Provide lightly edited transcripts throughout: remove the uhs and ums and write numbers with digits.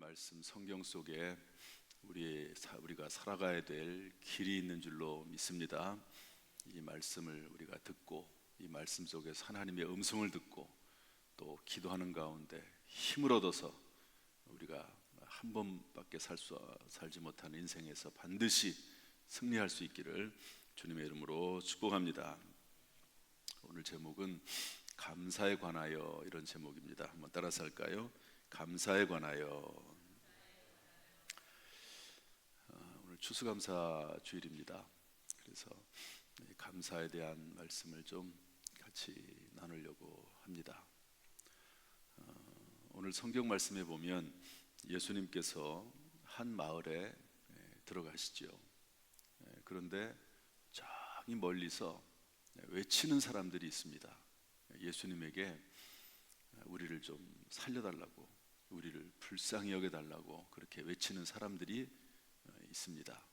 말씀 성경 속에 우리가 살아가야 될 길이 있는 줄로 믿습니다. 이 말씀을 우리가 듣고 이 말씀 속에서 하나님의 음성을 듣고 또 기도하는 가운데 힘을 얻어서 우리가 한 번밖에 살지 못하는 인생에서 반드시 승리할 수 있기를 주님의 이름으로 축복합니다. 오늘 제목은 감사에 관하여, 이런 제목입니다. 한번 따라서 할까요? 감사에 관하여. 오늘 추수감사 주일입니다. 그래서 감사에 대한 말씀을 좀 같이 나누려고 합니다. 오늘 성경 말씀에 보면 예수님께서 한 마을에 들어가시죠. 그런데 저기 멀리서 외치는 사람들이 있습니다. 예수님에게 우리를 좀 살려달라고, 우리를 불쌍히 여겨달라고 그렇게 외치는 사람들이 있습니다.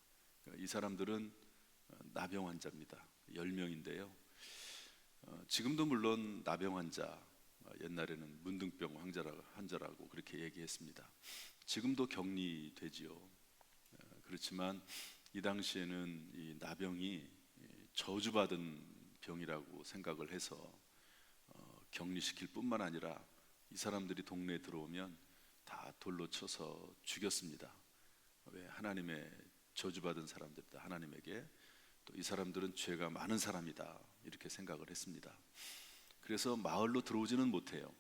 이 사람들은 나병 환자입니다. 10명인데요. 지금도 물론 나병 환자, 옛날에는 문둥병 환자라고 그렇게 얘기했습니다. 지금도 격리되지요. 그렇지만 이 당시에는 이 나병이 저주받은 병이라고 생각을 해서 격리시킬 뿐만 아니라 이 사람들이 동네에 들어오면 다 돌로 쳐서 죽였습니다. 왜? 하나님의 저주받은 사람들이다. 하나님에게 또 이 사람들은 죄가 많은 사람이다, 이렇게 생각을 했습니다. 그래서 마을로 들어오지는 못해요.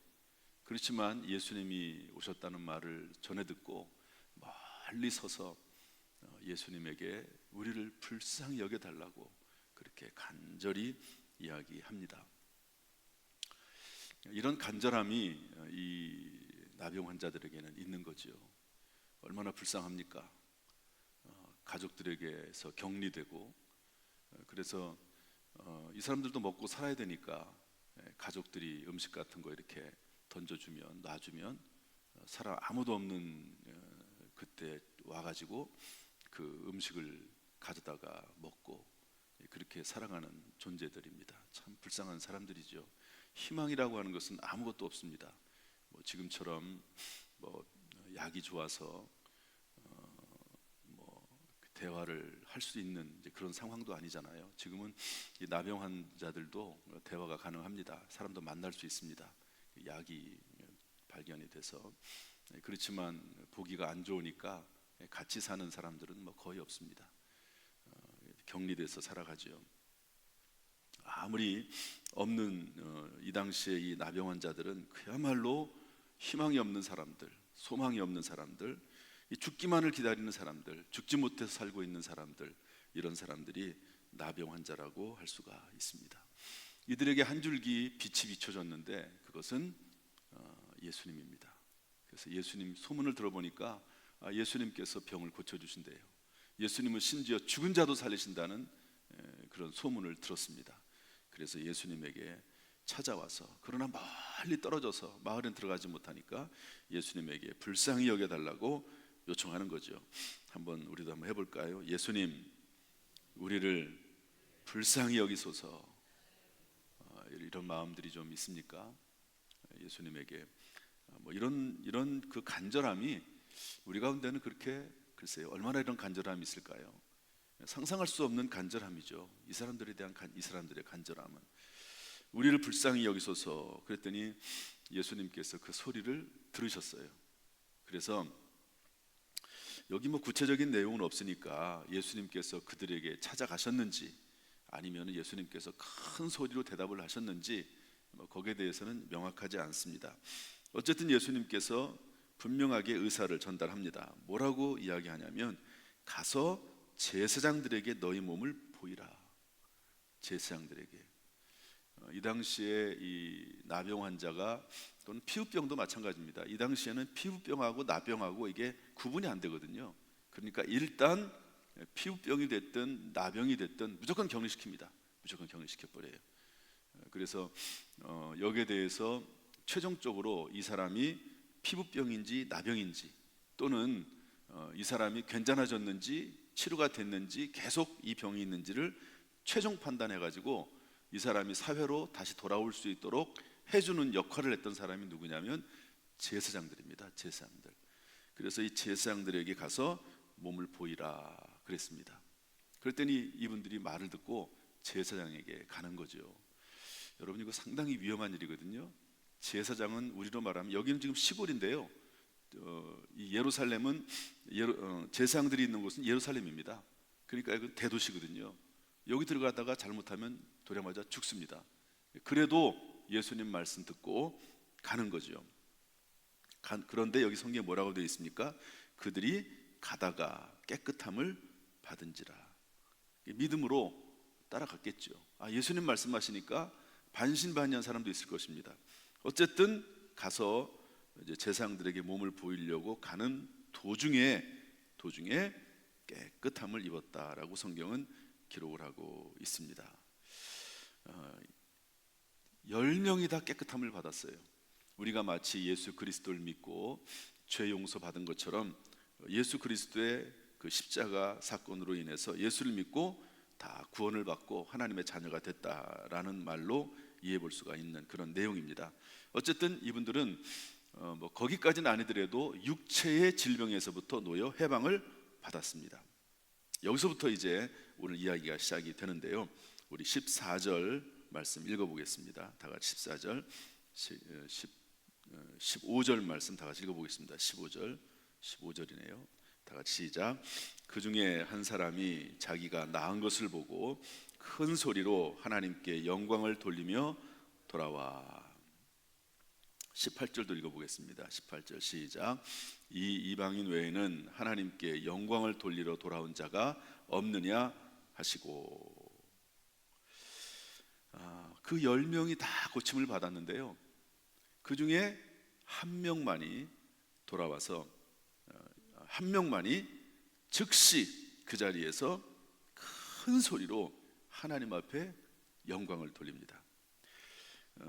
그렇지만 예수님이 오셨다는 말을 전해 듣고 멀리 서서 예수님에게 우리를 불쌍히 여겨달라고 그렇게 간절히 이야기합니다. 이런 간절함이 이 나병 환자들에게는 있는 거지요. 얼마나 불쌍합니까? 가족들에게서 격리되고, 그래서 이 사람들도 먹고 살아야 되니까 가족들이 음식 같은 거 이렇게 던져주면, 놔주면 사람 아무도 없는 그때 와가지고 그 음식을 가져다가 먹고 그렇게 살아가는 존재들입니다. 참 불쌍한 사람들이죠. 희망이라고 하는 것은 아무것도 없습니다. 지금처럼 약이 좋아서 대화를 할 수 있는 그런 상황도 아니잖아요. 지금은 이 나병 환자들도 대화가 가능합니다. 사람도 만날 수 있습니다. 약이 발견이 돼서. 그렇지만 보기가 안 좋으니까 같이 사는 사람들은 거의 없습니다. 격리돼서 살아가죠. 아무리 없는 이 당시에 이 나병 환자들은 그야말로 희망이 없는 사람들, 소망이 없는 사람들, 죽기만을 기다리는 사람들, 죽지 못해서 살고 있는 사람들, 이런 사람들이 나병 환자라고 할 수가 있습니다. 이들에게 한 줄기 빛이 비춰졌는데 그것은 예수님입니다. 그래서 예수님 소문을 들어보니까 예수님께서 병을 고쳐주신대요. 예수님은 심지어 죽은 자도 살리신다는 그런 소문을 들었습니다. 그래서 예수님에게 찾아와서, 그러나 멀리 떨어져서 마을엔 들어가지 못하니까 예수님에게 불쌍히 여겨달라고 요청하는 거죠. 우리도 한번 해볼까요? 예수님, 우리를 불쌍히 여기소서. 이런 마음들이 좀 있습니까? 예수님에게 이런 그 간절함이 우리 가운데는 그렇게, 글쎄요, 얼마나 이런 간절함이 있을까요? 상상할 수 없는 간절함이죠. 이 사람들의 간절함은 우리를 불쌍히 여기소서. 그랬더니 예수님께서 그 소리를 들으셨어요. 그래서 여기 구체적인 내용은 없으니까 예수님께서 그들에게 찾아가셨는지 아니면 예수님께서 큰 소리로 대답을 하셨는지 거기에 대해서는 명확하지 않습니다. 어쨌든 예수님께서 분명하게 의사를 전달합니다. 뭐라고 이야기하냐면, 가서 제사장들에게 너희 몸을 보이라. 제사장들에게. 이 당시에 이 나병 환자가, 또는 피부병도 마찬가지입니다. 이 당시에는 피부병하고 나병하고 이게 구분이 안 되거든요. 그러니까 일단 피부병이 됐든 나병이 됐든 무조건 격리시킵니다. 무조건 격리시켜버려요. 그래서 여기에 대해서 최종적으로 이 사람이 피부병인지 나병인지, 또는 이 사람이 괜찮아졌는지 치료가 됐는지 계속 이 병이 있는지를 최종 판단해가지고 이 사람이 사회로 다시 돌아올 수 있도록 해주는 역할을 했던 사람이 누구냐면 제사장들입니다. 제사장들. 그래서 이 제사장들에게 가서 몸을 보이라 그랬습니다. 그랬더니 이분들이 말을 듣고 제사장에게 가는 거죠. 여러분, 이거 상당히 위험한 일이거든요. 제사장은 우리로 말하면, 여기는 지금 시골인데요, 이 예루살렘은 제사장들이 있는 곳은 예루살렘입니다. 그러니까 이건 대도시거든요. 여기 들어가다가 잘못하면 도려맞아 죽습니다. 그래도 예수님 말씀 듣고 가는 거죠. 그런데 여기 성경에 뭐라고 되어 있습니까? 그들이 가다가 깨끗함을 받은지라. 믿음으로 따라갔겠죠. 예수님 말씀하시니까 반신반의한 사람도 있을 것입니다. 어쨌든 가서 이제 제사장들에게 몸을 보이려고 가는 도중에 깨끗함을 입었다라고 성경은 기록을 하고 있습니다. 10명이 다 깨끗함을 받았어요. 우리가 마치 예수 그리스도를 믿고 죄 용서 받은 것처럼 예수 그리스도의 그 십자가 사건으로 인해서 예수를 믿고 다 구원을 받고 하나님의 자녀가 됐다라는 말로 이해해 볼 수가 있는 그런 내용입니다. 어쨌든 이분들은 거기까지는 아니더라도 육체의 질병에서부터 놓여 해방을 받았습니다. 여기서부터 이제 오늘 이야기가 시작이 되는데요, 우리 14절 말씀 읽어보겠습니다. 다 같이 14절, 15절 말씀 다 같이 읽어보겠습니다. 15절이네요. 다 같이 시작. 그 중에 한 사람이 자기가 나은 것을 보고 큰 소리로 하나님께 영광을 돌리며 돌아와. 18절도 읽어보겠습니다. 18절 시작. 이 이방인 외에는 하나님께 영광을 돌리러 돌아온 자가 없느냐 하시고. 그 10명이 다 고침을 받았는데요, 그 중에 한 명만이 돌아와서 한 명만이 즉시 그 자리에서 큰 소리로 하나님 앞에 영광을 돌립니다.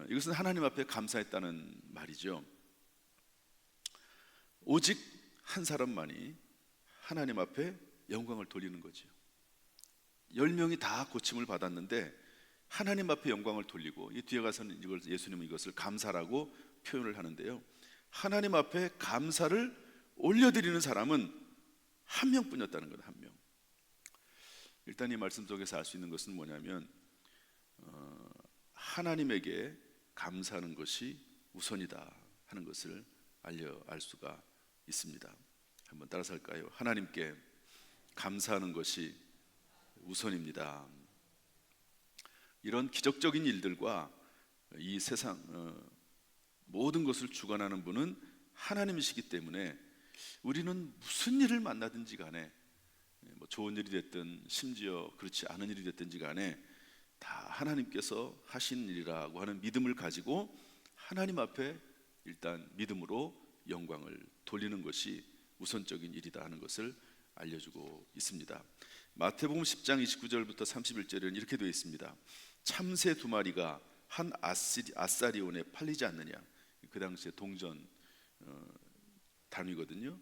이것은 하나님 앞에 감사했다는 말이죠. 오직 한 사람만이 하나님 앞에 영광을 돌리는 거죠. 10명이 다 고침을 받았는데 하나님 앞에 영광을 돌리고, 이 뒤에 가서는 예수님은 이것을 감사라고 표현을 하는데요, 하나님 앞에 감사를 올려드리는 사람은 한 명뿐이었다는 거예요. 한 명. 일단 이 말씀 속에서 알 수 있는 것은 뭐냐면, 하나님에게 감사하는 것이 우선이다 하는 것을 알 수가 있습니다. 한번 따라서 할까요? 하나님께 감사하는 것이 우선입니다. 이런 기적적인 일들과 이 세상 모든 것을 주관하는 분은 하나님이시기 때문에 우리는 무슨 일을 만나든지 간에, 좋은 일이 됐든 심지어 그렇지 않은 일이 됐든지 간에 다 하나님께서 하신 일이라고 하는 믿음을 가지고 하나님 앞에 일단 믿음으로 영광을 돌리는 것이 우선적인 일이다 하는 것을 알려주고 있습니다. 마태복음 10장 29절부터 31절에는 이렇게 되어 있습니다. 참새 2마리가 한 아사리온에 팔리지 않느냐. 그 당시에 동전 단위거든요.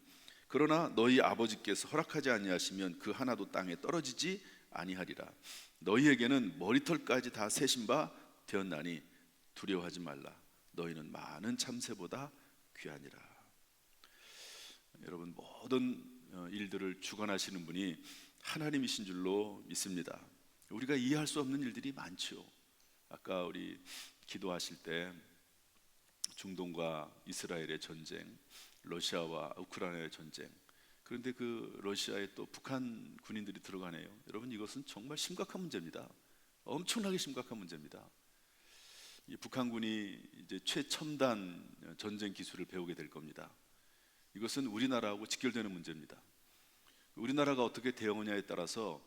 그러나 너희 아버지께서 허락하지 아니하시면 그 하나도 땅에 떨어지지 아니하리라. 너희에게는 머리털까지 다 세신 바 되었나니 두려워하지 말라. 너희는 많은 참새보다 귀하니라. 여러분, 모든 일들을 주관하시는 분이 하나님이신 줄로 믿습니다. 우리가 이해할 수 없는 일들이 많죠. 아까 우리 기도하실 때 중동과 이스라엘의 전쟁, 러시아와 우크라이나의 전쟁, 그런데 그 러시아에 또 북한 군인들이 들어가네요. 여러분, 이것은 정말 심각한 문제입니다. 엄청나게 심각한 문제입니다. 이 북한군이 이제 최첨단 전쟁 기술을 배우게 될 겁니다. 이것은 우리나라하고 직결되는 문제입니다. 우리나라가 어떻게 대응하냐에 따라서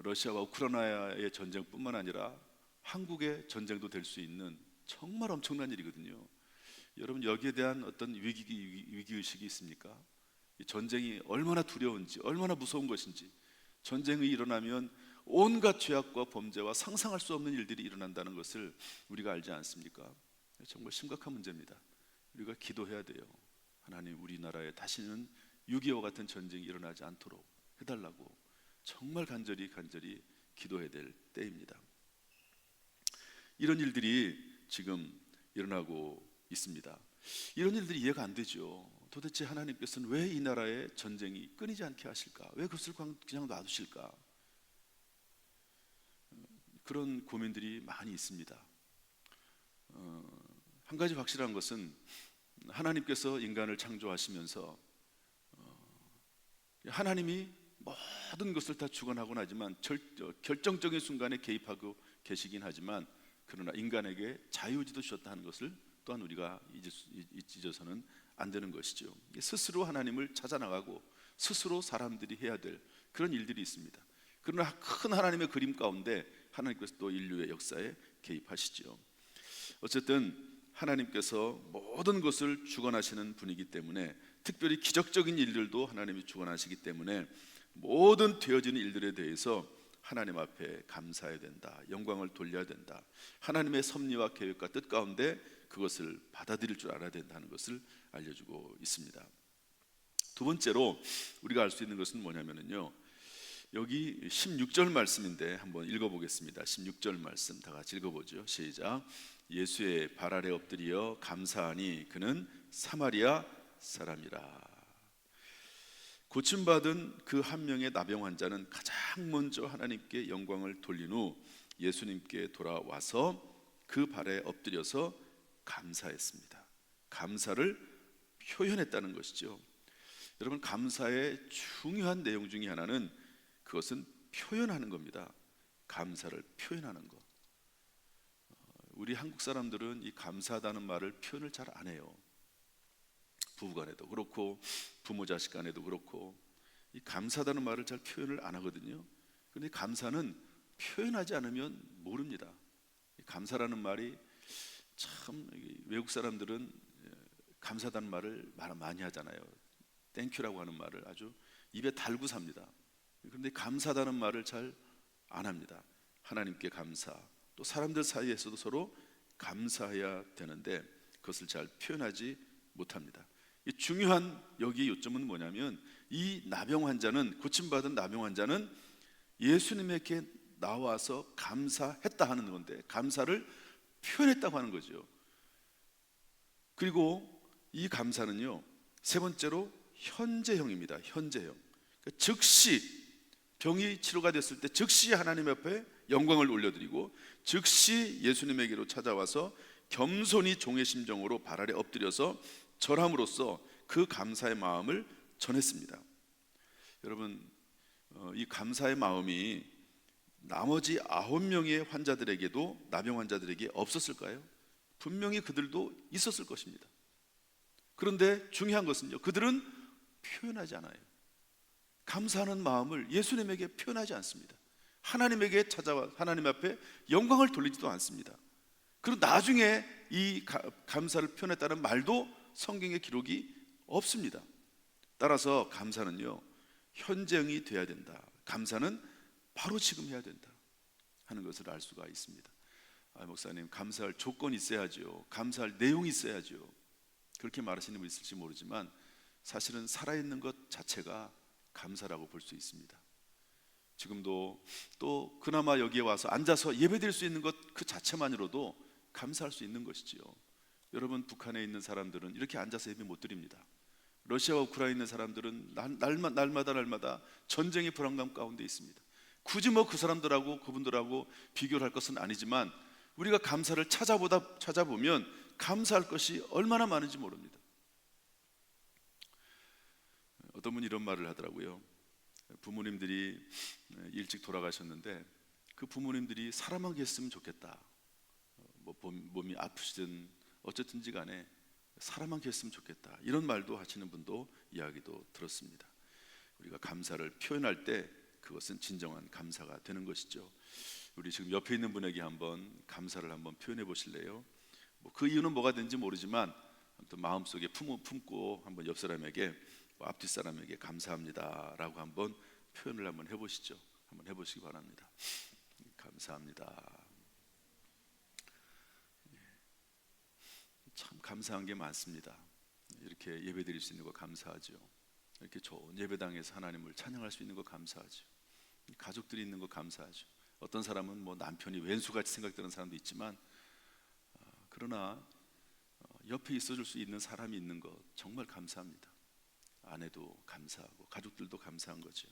러시아와 우크라이나의 전쟁뿐만 아니라 한국의 전쟁도 될 수 있는 정말 엄청난 일이거든요. 여러분, 여기에 대한 어떤 위기의식이 있습니까? 이 전쟁이 얼마나 두려운지, 얼마나 무서운 것인지, 전쟁이 일어나면 온갖 죄악과 범죄와 상상할 수 없는 일들이 일어난다는 것을 우리가 알지 않습니까? 정말 심각한 문제입니다. 우리가 기도해야 돼요. 하나님, 우리나라에 다시는 6.25 같은 전쟁이 일어나지 않도록 해달라고 정말 간절히 기도해야 될 때입니다. 이런 일들이 지금 일어나고 있습니다. 이런 일들이 이해가 안 되죠. 도대체 하나님께서는 왜 이 나라의 전쟁이 끊이지 않게 하실까? 왜 그것을 그냥 놔두실까? 그런 고민들이 많이 있습니다. 한 가지 확실한 것은 하나님께서 인간을 창조하시면서 하나님이 모든 것을 다 주관하고 나지만 결정적인 순간에 개입하고 계시긴 하지만, 그러나 인간에게 자유의지도 주셨다 하는 것을 또한 우리가 잊어서는 안 되는 것이죠. 스스로 하나님을 찾아나가고 스스로 사람들이 해야 될 그런 일들이 있습니다. 그러나 큰 하나님의 그림 가운데 하나님께서 또 인류의 역사에 개입하시죠. 어쨌든 하나님께서 모든 것을 주관하시는 분이기 때문에, 특별히 기적적인 일들도 하나님이 주관하시기 때문에 모든 되어지는 일들에 대해서 하나님 앞에 감사해야 된다, 영광을 돌려야 된다. 하나님의 섭리와 계획과 뜻 가운데 그것을 받아들일 줄 알아야 된다는 것을 알려주고 있습니다. 두 번째로 우리가 알 수 있는 것은 뭐냐면요, 여기 16절 말씀인데 한번 읽어보겠습니다. 16절 말씀 다 같이 읽어보죠. 시작. 예수의 발 아래 엎드려 감사하니 그는 사마리아 사람이라. 고침받은 그 한 명의 나병 환자는 가장 먼저 하나님께 영광을 돌린 후 예수님께 돌아와서 그 발에 엎드려서 감사했습니다. 감사를 표현했다는 것이죠. 여러분, 감사의 중요한 내용 중에 하나는 그것은 표현하는 겁니다. 감사를 표현하는 것. 우리 한국 사람들은 이 감사하다는 말을 표현을 잘 안 해요. 부부간에도 그렇고 부모 자식 간에도 그렇고 이 감사하다는 말을 잘 표현을 안 하거든요. 그런데 감사는 표현하지 않으면 모릅니다. 감사라는 말이 참, 외국 사람들은 감사하다는 말을 많이 하잖아요. 땡큐라고 하는 말을 아주 입에 달고 삽니다. 그런데 감사하다는 말을 잘 안 합니다. 하나님께 감사, 또 사람들 사이에서도 서로 감사해야 되는데 그것을 잘 표현하지 못합니다. 이 중요한 여기 요점은 뭐냐면, 이 나병 환자는, 고침받은 나병 환자는 예수님에게 나와서 감사했다 하는 건데, 감사를 표현했다고 하는 거죠. 그리고 이 감사는요, 세 번째로 현재형입니다. 현재형. 그러니까 즉시 병이 치료가 됐을 때 즉시 하나님 앞에 영광을 올려드리고 즉시 예수님에게로 찾아와서 겸손히 종의 심정으로 발 아래 엎드려서 절함으로써 그 감사의 마음을 전했습니다. 여러분, 이 감사의 마음이 나머지 9명의 환자들에게도, 나병 환자들에게 없었을까요? 분명히 그들도 있었을 것입니다. 그런데 중요한 것은요, 그들은 표현하지 않아요. 감사하는 마음을 예수님에게 표현하지 않습니다. 하나님에게 찾아와 하나님 앞에 영광을 돌리지도 않습니다. 그리고 나중에 이 감사를 표현했다는 말도 성경에 기록이 없습니다. 따라서 감사는요, 현재형이 돼야 된다. 감사는 바로 지금 해야 된다 하는 것을 알 수가 있습니다. 목사님, 감사할 조건이 있어야죠, 감사할 내용이 있어야죠, 그렇게 말하시는 분 있을지 모르지만 사실은 살아있는 것 자체가 감사라고 볼 수 있습니다. 지금도 또 그나마 여기에 와서 앉아서 예배드릴 수 있는 것 그 자체만으로도 감사할 수 있는 것이지요. 여러분, 북한에 있는 사람들은 이렇게 앉아서 예배 못 드립니다. 러시아와 우크라이나에 있는 사람들은 날마다 전쟁의 불안감 가운데 있습니다. 굳이 뭐 그 사람들하고 그분들하고 비교를 할 것은 아니지만 우리가 감사를 찾아보면 감사할 것이 얼마나 많은지 모릅니다. 어떤 분이 이런 말을 하더라고요. 부모님들이 일찍 돌아가셨는데 그 부모님들이 사람만 계셨으면 좋겠다. 뭐 몸이 아프시든 어쨌든지 간에 사람만 계셨으면 좋겠다, 이런 말도 하시는 분도 이야기도 들었습니다. 우리가 감사를 표현할 때 그것은 진정한 감사가 되는 것이죠. 우리 지금 옆에 있는 분에게 한번 감사를 한번 표현해 보실래요? 그 이유는 뭐가 된지 모르지만 아무튼 마음속에 품고 한번 옆 사람에게, 앞뒤 사람에게 감사합니다 라고 한번 표현을 한번 해보시죠. 한번 해보시기 바랍니다. 감사합니다. 참 감사한 게 많습니다. 이렇게 예배 드릴 수 있는 거 감사하죠. 이렇게 좋은 예배당에서 하나님을 찬양할 수 있는 거 감사하죠. 가족들이 있는 거 감사하죠. 어떤 사람은 뭐 남편이 왼수같이 생각되는 사람도 있지만 그러나 옆에 있어줄 수 있는 사람이 있는 것 정말 감사합니다. 아내도 감사하고 가족들도 감사한 거죠.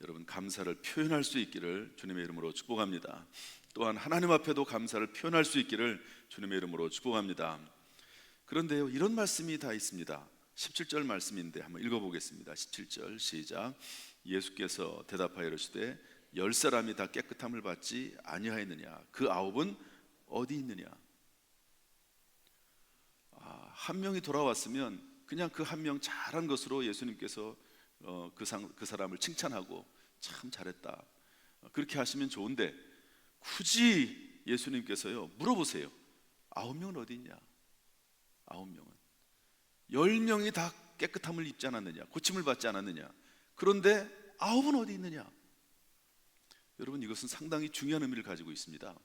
여러분, 감사를 표현할 수 있기를 주님의 이름으로 축복합니다. 또한 하나님 앞에도 감사를 표현할 수 있기를 주님의 이름으로 축복합니다. 그런데요, 이런 말씀이 다 있습니다. 17절 말씀인데 한번 읽어보겠습니다. 17절 시작. 예수께서 대답하여 이르시되 10사람이 다 깨끗함을 받지 아니하였느냐? 그 9은 어디 있느냐? 한 명이 돌아왔으면 그냥 그 한 명 잘한 것으로 예수님께서 그 사람을 칭찬하고 참 잘했다 그렇게 하시면 좋은데, 굳이 예수님께서요 물어보세요. 9명은 어디 있냐? 9명은 10명이 다 깨끗함을 입지 않았느냐? 고침을 받지 않았느냐? 그런데 9은 어디 있느냐? 여러분, 이것은 상당히 중요한 의미를 가지고 있습니다.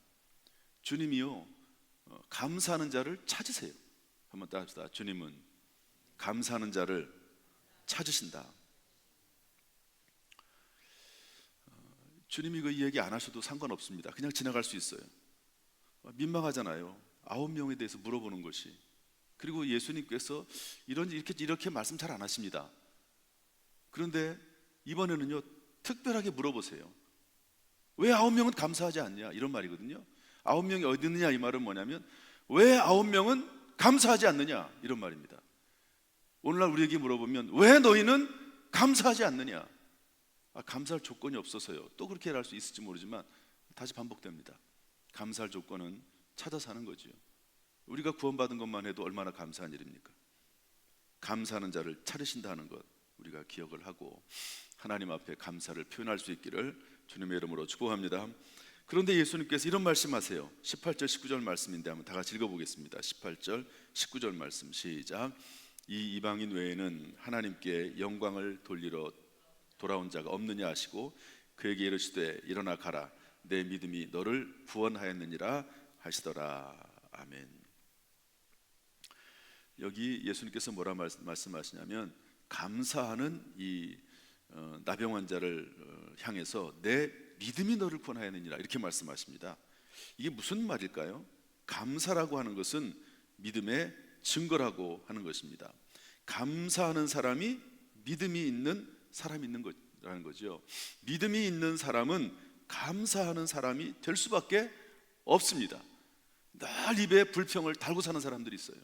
주님이요 감사하는 자를 찾으세요. 한번 따라합시다. 주님은 감사하는 자를 찾으신다. 주님이 그 이야기 안 하셔도 상관없습니다. 그냥 지나갈 수 있어요. 민망하잖아요. 9명에 대해서 물어보는 것이. 그리고 예수님께서 이렇게 말씀 잘 안 하십니다. 그런데 이번에는요 특별하게 물어보세요. 왜 9명은 감사하지 않냐? 이런 말이거든요. 9명이 어디 있느냐? 이 말은 뭐냐면 왜 9명은 감사하지 않느냐? 이런 말입니다. 오늘날 우리에게 물어보면 왜 너희는 감사하지 않느냐? 감사할 조건이 없어서요. 또 그렇게 할 수 있을지 모르지만 다시 반복됩니다. 감사할 조건은 찾아서 하는 거죠. 우리가 구원받은 것만 해도 얼마나 감사한 일입니까? 감사하는 자를 찾으신다는 것 우리가 기억을 하고 하나님 앞에 감사를 표현할 수 있기를 주님의 이름으로 축복합니다. 그런데 예수님께서 이런 말씀하세요. 18절 19절 말씀인데 한번 다 같이 읽어보겠습니다. 18절 19절 말씀 시작. 이 이방인 외에는 하나님께 영광을 돌리러 돌아온 자가 없느냐 하시고 그에게 이르시되 일어나 가라 내 믿음이 너를 구원하였느니라 하시더라. 아멘. 여기 예수님께서 뭐라 말씀하시냐면 감사하는 이 나병 환자를 향해서 내 믿음이 너를 구원하였느니라 이렇게 말씀하십니다. 이게 무슨 말일까요? 감사라고 하는 것은 믿음의 증거라고 하는 것입니다. 감사하는 사람이 믿음이 있는 사람이 있는 거라는 거죠. 믿음이 있는 사람은 감사하는 사람이 될 수밖에 없습니다. 늘 입에 불평을 달고 사는 사람들이 있어요.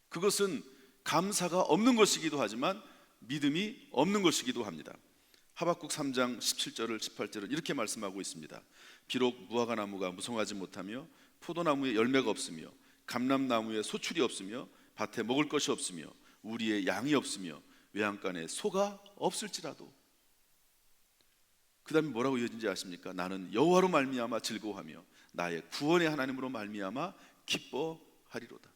그것은 감사가 없는 것이기도 하지만 믿음이 없는 것이기도 합니다. 하박국 3장 17절을 18절을 이렇게 말씀하고 있습니다. 비록 무화과 나무가 무성하지 못하며 포도나무에 열매가 없으며 감람나무에 소출이 없으며 밭에 먹을 것이 없으며 우리의 양이 없으며 외양간에 소가 없을지라도. 그 다음에 뭐라고 이어진지 아십니까? 나는 여호와로 말미암아 즐거워하며 나의 구원의 하나님으로 말미암아 기뻐하리로다.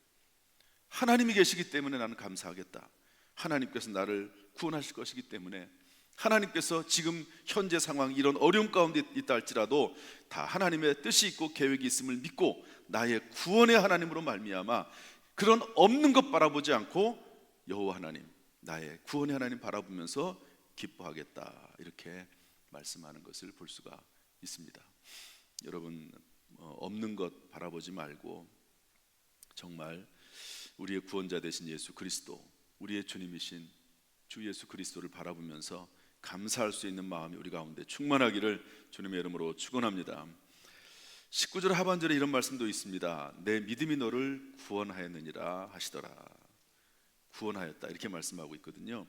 하나님이 계시기 때문에 나는 감사하겠다. 하나님께서 나를 구원하실 것이기 때문에, 하나님께서 지금 현재 상황 이런 어려움 가운데 있다 할지라도 다 하나님의 뜻이 있고 계획이 있음을 믿고 나의 구원의 하나님으로 말미암아 그런 없는 것 바라보지 않고 여호와 하나님, 나의 구원의 하나님 바라보면서 기뻐하겠다 이렇게 말씀하는 것을 볼 수가 있습니다. 여러분, 없는 것 바라보지 말고 정말 우리의 구원자 되신 예수 그리스도, 우리의 주님이신 주 예수 그리스도를 바라보면서 감사할 수 있는 마음이 우리 가운데 충만하기를 주님의 이름으로 축원합니다. 19절 하반절에 이런 말씀도 있습니다. 내 믿음이 너를 구원하였느니라 하시더라. 구원하였다 이렇게 말씀하고 있거든요.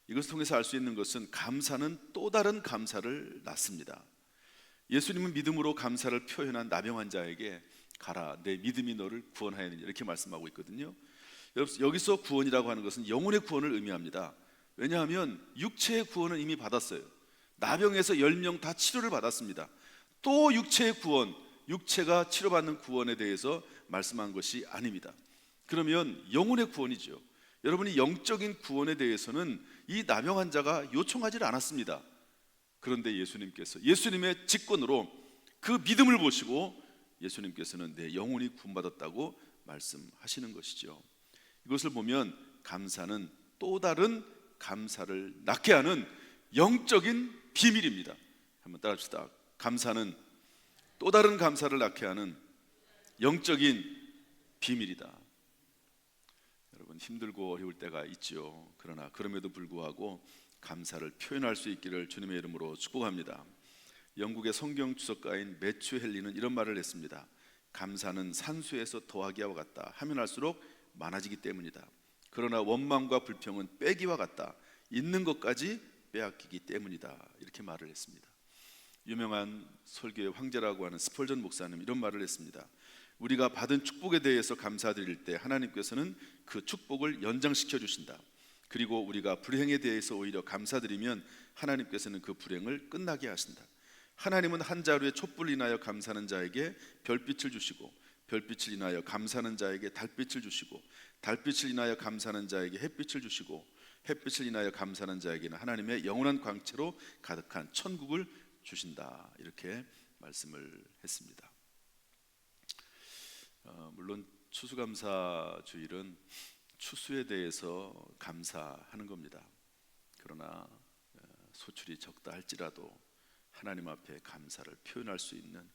이것을 통해서 알 수 있는 것은 감사는 또 다른 감사를 낳습니다. 예수님은 믿음으로 감사를 표현한 나병 환자에게 가라 내 믿음이 너를 구원하였느니라 이렇게 말씀하고 있거든요. 여기서 구원이라고 하는 것은 영혼의 구원을 의미합니다. 왜냐하면 육체의 구원은 이미 받았어요. 나병에서 10명 다 치료를 받았습니다. 또 육체의 구원, 육체가 치료받는 구원에 대해서 말씀한 것이 아닙니다. 그러면 영혼의 구원이죠. 여러분이 영적인 구원에 대해서는 이 나병 환자가 요청하지 않았습니다. 그런데 예수님께서 예수님의 직권으로 그 믿음을 보시고 예수님께서는 내 영혼이 구원받았다고 말씀하시는 것이죠. 이것을 보면 감사는 또 다른 감사를 낳게 하는 영적인 비밀입니다. 한번 따라합시다. 감사는 또 다른 감사를 낳게 하는 영적인 비밀이다. 여러분 힘들고 어려울 때가 있죠. 그러나 그럼에도 불구하고 감사를 표현할 수 있기를 주님의 이름으로 축복합니다. 영국의 성경 주석가인 매튜 헨리는 이런 말을 했습니다. 감사는 산수에서 더하기와 같다. 하면 할수록 많아지기 때문이다. 그러나 원망과 불평은 빼기와 같다. 있는 것까지 빼앗기기 때문이다. 이렇게 말을 했습니다. 유명한 설교의 황제라고 하는 스펄전 목사님 이런 말을 했습니다. 우리가 받은 축복에 대해서 감사드릴 때 하나님께서는 그 축복을 연장시켜 주신다. 그리고 우리가 불행에 대해서 오히려 감사드리면 하나님께서는 그 불행을 끝나게 하신다. 하나님은 한 자루의 촛불을 인하여 감사하는 자에게 별빛을 주시고, 별빛을 인하여 감사하는 자에게 달빛을 주시고, 달빛을 인하여 감사하는 자에게 햇빛을 주시고, 햇빛을 인하여 감사하는 자에게는 하나님의 영원한 광채로 가득한 천국을 주신다. 이렇게 말씀을 했습니다. 물론 추수감사주일은 추수에 대해서 감사하는 겁니다. 그러나 소출이 적다 할지라도 하나님 앞에 감사를 표현할 수 있는,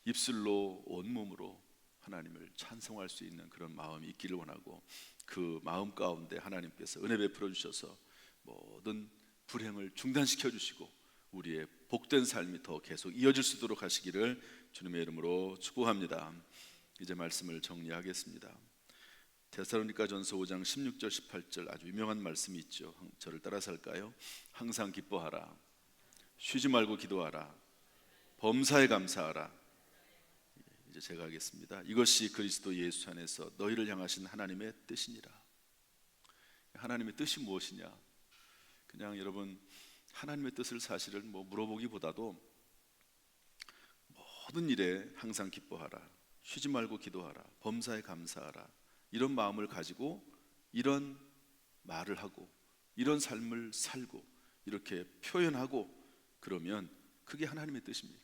입술로 온몸으로 하나님을 찬송할 수 있는 그런 마음이 있기를 원하고, 그 마음 가운데 하나님께서 은혜 베풀어 주셔서 모든 불행을 중단시켜 주시고 우리의 복된 삶이 더 계속 이어질 수 있도록 하시기를 주님의 이름으로 축복합니다. 이제 말씀을 정리하겠습니다. 데살로니가전서 5장 16절 18절 아주 유명한 말씀이 있죠. 저를 따라서 할까요? 항상 기뻐하라, 쉬지 말고 기도하라, 범사에 감사하라. 이제 제가 하겠습니다. 이것이 그리스도 예수 안에서 너희를 향하신 하나님의 뜻이니라. 하나님의 뜻이 무엇이냐? 그냥 여러분 하나님의 뜻을 사실은 물어보기보다도 모든 일에 항상 기뻐하라, 쉬지 말고 기도하라, 범사에 감사하라, 이런 마음을 가지고 이런 말을 하고 이런 삶을 살고 이렇게 표현하고 그러면 그게 하나님의 뜻입니다.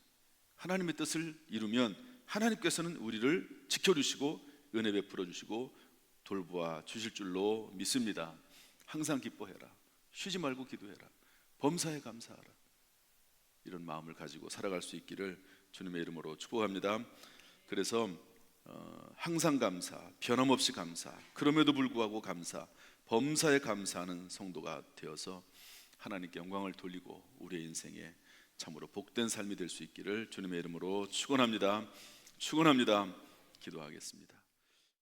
하나님의 뜻을 이루면 하나님께서는 우리를 지켜주시고 은혜 베풀어 주시고 돌보아 주실 줄로 믿습니다. 항상 기뻐해라, 쉬지 말고 기도해라, 범사에 감사하라. 이런 마음을 가지고 살아갈 수 있기를 주님의 이름으로 축복합니다. 그래서 항상 감사, 변함없이 감사, 그럼에도 불구하고 감사, 범사에 감사하는 성도가 되어서 하나님께 영광을 돌리고 우리의 인생에 참으로 복된 삶이 될 수 있기를 주님의 이름으로 축원합니다. 축원합니다. 기도하겠습니다.